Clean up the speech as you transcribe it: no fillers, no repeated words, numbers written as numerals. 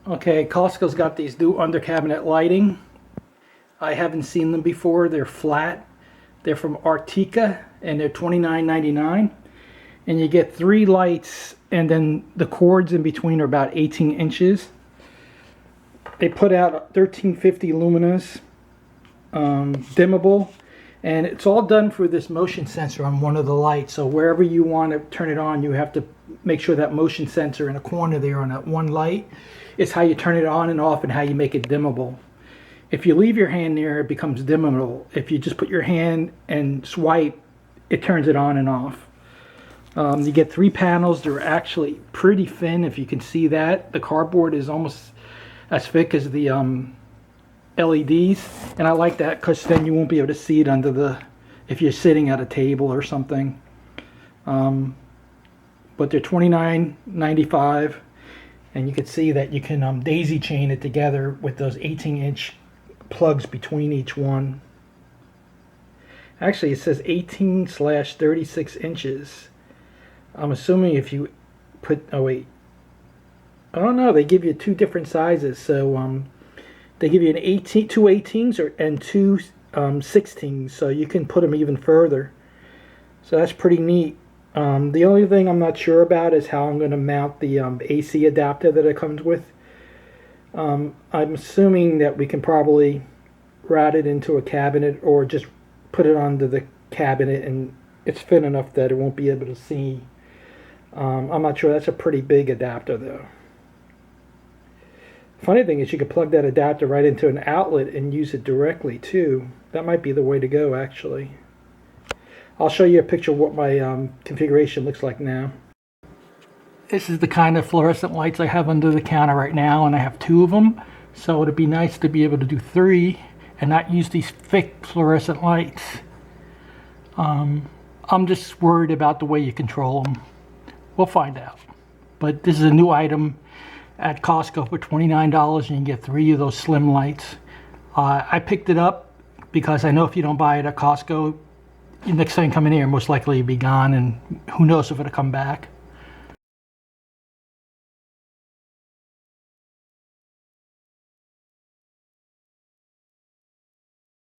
Okay, Costco's got these new under cabinet lighting. I haven't seen them before. They're flat. They're from Artica and they're $29.99. And you get 3 lights, and then the cords in between are about 18 inches. They put out 1350 luminous, dimmable, and it's all done for this motion sensor on one of the lights. So wherever you want to turn it on, you have to make sure that motion sensor in the corner there on that one light is how you turn it on and off and how you make it dimmable. If you leave your hand there, it becomes dimmable. If you just put your hand and swipe, it turns it on and off. You get 3 panels. They're actually pretty thin, if you can see that. The cardboard is almost as thick as the LEDs, and I like that because then you won't be able to see it under the, if you're sitting at a table or something. But they're $29.95, and you can see that you can daisy chain it together with those 18-inch plugs between each one. Actually, it says 18/36 inches. I'm assuming if you put, oh wait, I don't know, they give you 2 different sizes. So they give you an 18, 2 18s and 2 16s, so you can put them even further. So that's pretty neat. The only thing I'm not sure about is how I'm going to mount the AC adapter that it comes with. I'm assuming that we can probably route it into a cabinet or just put it onto the cabinet, and it's thin enough that it won't be able to see. I'm not sure. That's a pretty big adapter though. Funny thing is you could plug that adapter right into an outlet and use it directly too. That might be the way to go actually. I'll show you a picture of what my configuration looks like now. This is the kind of fluorescent lights I have under the counter right now, and I have 2 of them. So it'd be nice to be able to do 3 and not use these thick fluorescent lights. I'm just worried about the way you control them. We'll find out. But this is a new item at Costco for $29, and you can get 3 of those slim lights. I picked it up because I know if you don't buy it at Costco, next time you come in here, most likely it'll be gone, and who knows if it'll come back.